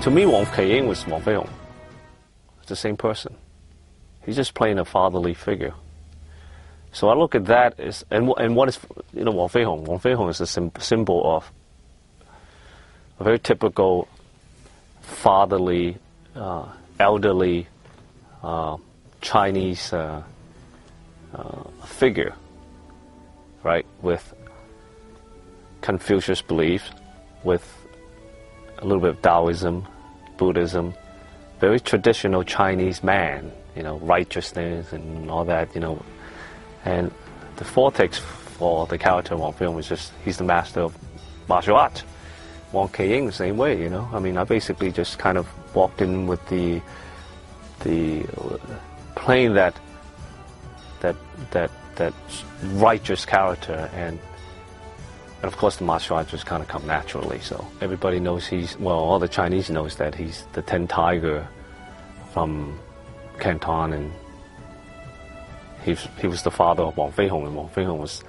To me, Wang Keiying was Wang Feihong. It's the same person. He's just playing a fatherly figure. So I look at that as, and what is, Wang Feihong? Wang Feihong is a symbol of a very typical fatherly, elderly Chinese figure, right? With Confucius beliefs, with a little bit of Taoism, Buddhism, very traditional Chinese man, righteousness and all that, And the vortex for the character of Wang Feihong is just, he's the master of martial arts. Wang Keiying the same way, I mean, I basically just kind of walked in with the playing that righteous character, and of course the martial arts just kind of come naturally. So everybody knows all the Chinese knows that he's the 10 Tiger from Canton, and he was the father of Wang Feihong, and Wang Feihong was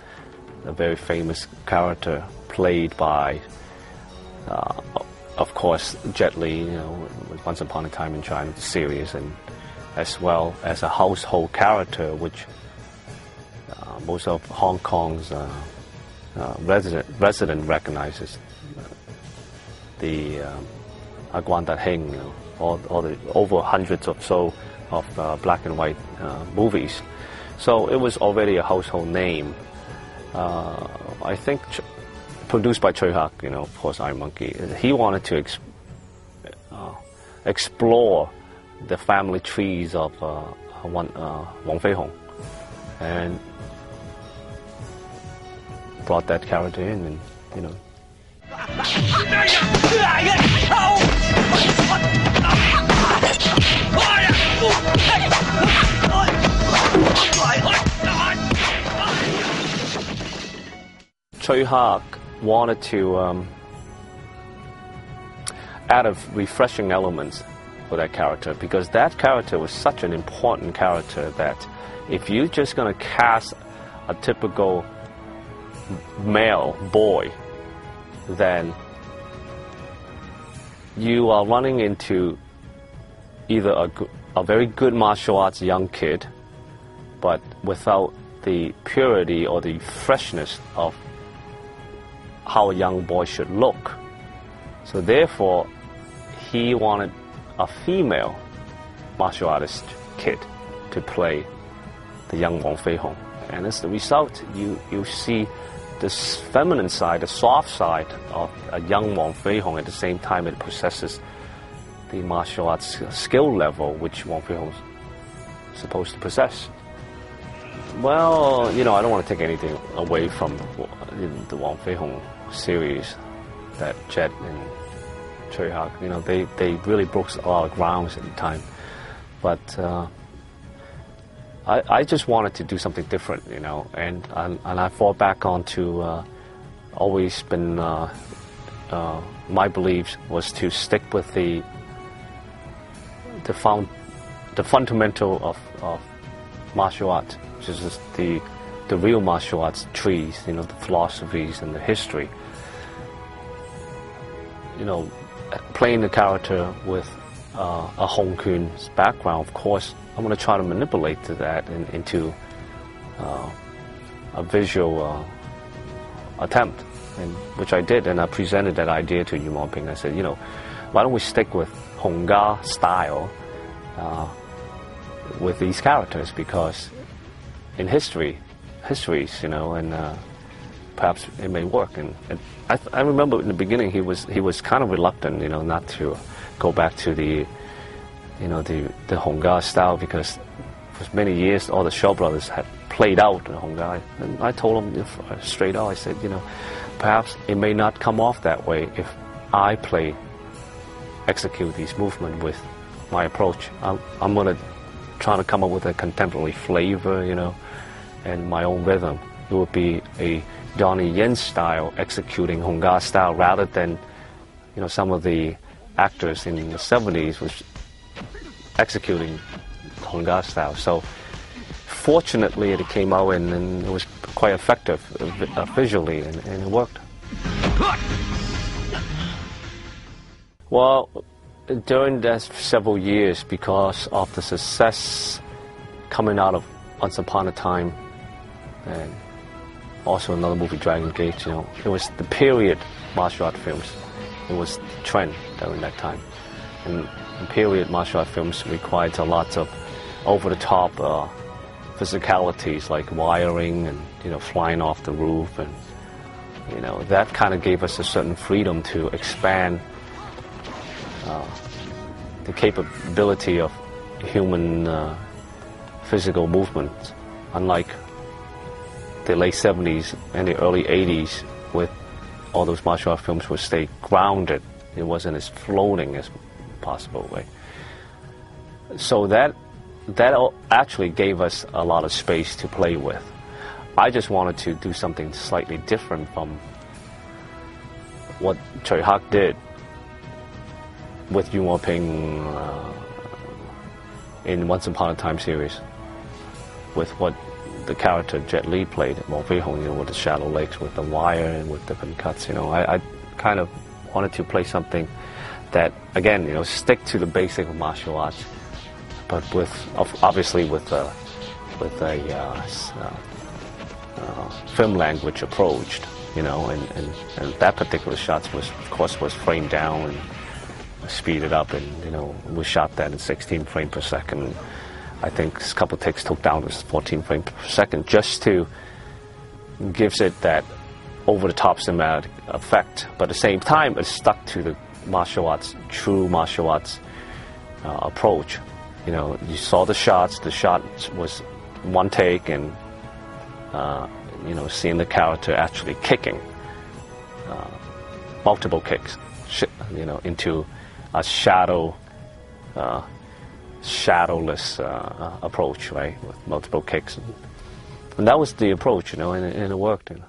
a very famous character played by, of course, Jet Li, Once Upon a Time in China, the series, and as well as a household character, which most of Hong Kong's resident recognizes. The Aguan Dat Heng, all the over hundreds or so of black and white movies. So it was already a household name. I think produced by Tsui Hark, of course, Iron Monkey. He wanted to explore the family trees of Wang Feihong, and brought that character in, and Tsui Hark wanted to add refreshing elements for that character, because that character was such an important character that if you're just going to cast a typical male boy, then you are running into either a very good martial arts young kid, but without the purity or the freshness of how a young boy should look. So therefore, he wanted a female martial artist kid to play the young Wang Feihong. And as the result, you see this feminine side, the soft side of a young Wang Feihong. At the same time, it possesses the martial arts skill level which Wang Feihong is supposed to possess. Well, I don't want to take anything away from the Wang Feihong series that Jet and Tsui Hark, they really broke a lot of grounds at the time. But I just wanted to do something different, and I fall back onto always been my beliefs was to stick with the fundamental of martial arts, which is just the real martial arts trees, the philosophies and the history. Playing the character with a Hong Kun's background, of course, I'm going to try to manipulate that into a visual attempt, which I did, and I presented that idea to Yu Moping. I said, why don't we stick with Hong Ga style with these characters, because in histories, and perhaps it may work. And I remember in the beginning he was kind of reluctant, not to go back to the Hong Ga style, because for many years all the Shaw brothers had played out the Hong Ga. And I told him straight out, I said, perhaps it may not come off that way if I execute these movements with my approach. I'm going to try to come up with a contemporary flavor, and my own rhythm. It would be a Donnie Yen style executing Hong Ga style, rather than some of the actors in the 70s was executing Hong Ga style. So fortunately it came out and it was quite effective visually, and it worked. Well, during that several years, because of the success coming out of Once Upon a Time and also another movie, Dragon Gate, you know, it was the period martial art films. It was the trend during that time. And period martial art films required a lot of over-the-top physicalities like wiring and, you know, flying off the roof, and, you know, that kind of gave us a certain freedom to expand the capability of human physical movement, unlike the late 70s and the early 80s, with all those martial art films would stay grounded. It wasn't as floating as possible, right? So that actually gave us a lot of space to play with. I just wanted to do something slightly different from what Tsui Hark did with Yuen Woo-ping in Once Upon a Time series, with what the character Jet Li played, Mo Fei Hong, you know, with the shadow legs, with the wire, and with different cuts. You know, I kind of wanted to play something that, again, you know, stick to the basic of martial arts, but with obviously with a film language approach. You know, and that particular shot was, of course, framed down and speeded up, and, you know, we shot that in 16 frames per second. I think a couple of takes took down to 14 frames per second, just to gives it that over-the-top cinematic effect. But at the same time, it stuck to the martial arts, true martial arts approach. You know, you saw the shots. The shot was one take, and you know, seeing the character actually kicking multiple kicks, you know, into a shadowless approach, right, with multiple kicks, and that was the approach, you know, and it worked. You know.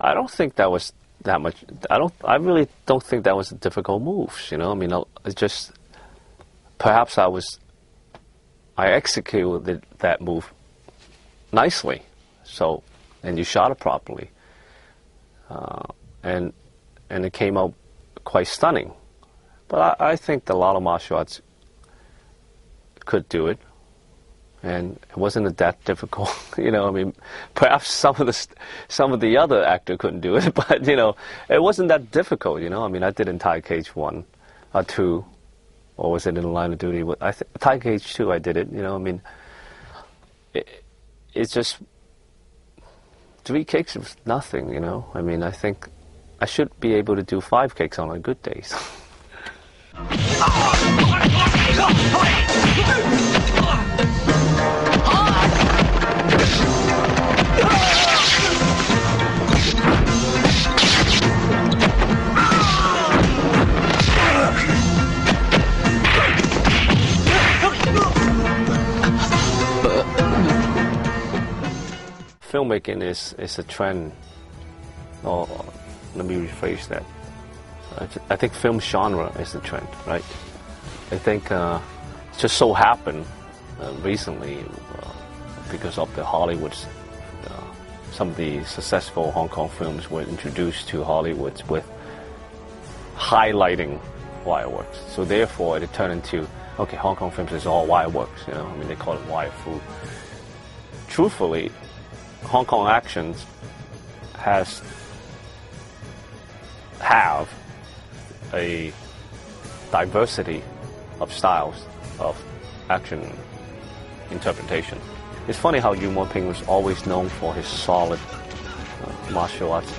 I don't think that was that much. I really don't think that was a difficult move. You know, I mean, it's just perhaps I executed that move nicely. So, and you shot it properly, and it came out quite stunning. But I think a lot of martial arts could do it. And it wasn't that difficult, you know. I mean, perhaps some of the other actor couldn't do it, but, you know, it wasn't that difficult, you know. I mean, I did in Thai Cage 1 or 2, or was it in Line of Duty? Thai Cage 2, I did it, you know. I mean, it's just 3 kicks was nothing, you know. I mean, I think I should be able to do 5 kicks on a good day. Filmmaking is a trend. Or let me rephrase that. I think film genre is the trend, right? I think it just so happened recently because of the Hollywoods, some of the successful Hong Kong films were introduced to Hollywood with highlighting wireworks. So therefore, it turned into, okay, Hong Kong films is all wireworks. You know, I mean, they call it wire food. Truthfully, Hong Kong actions have a diversity of styles of action interpretation. It's funny how Yuen Woo-ping was always known for his solid martial arts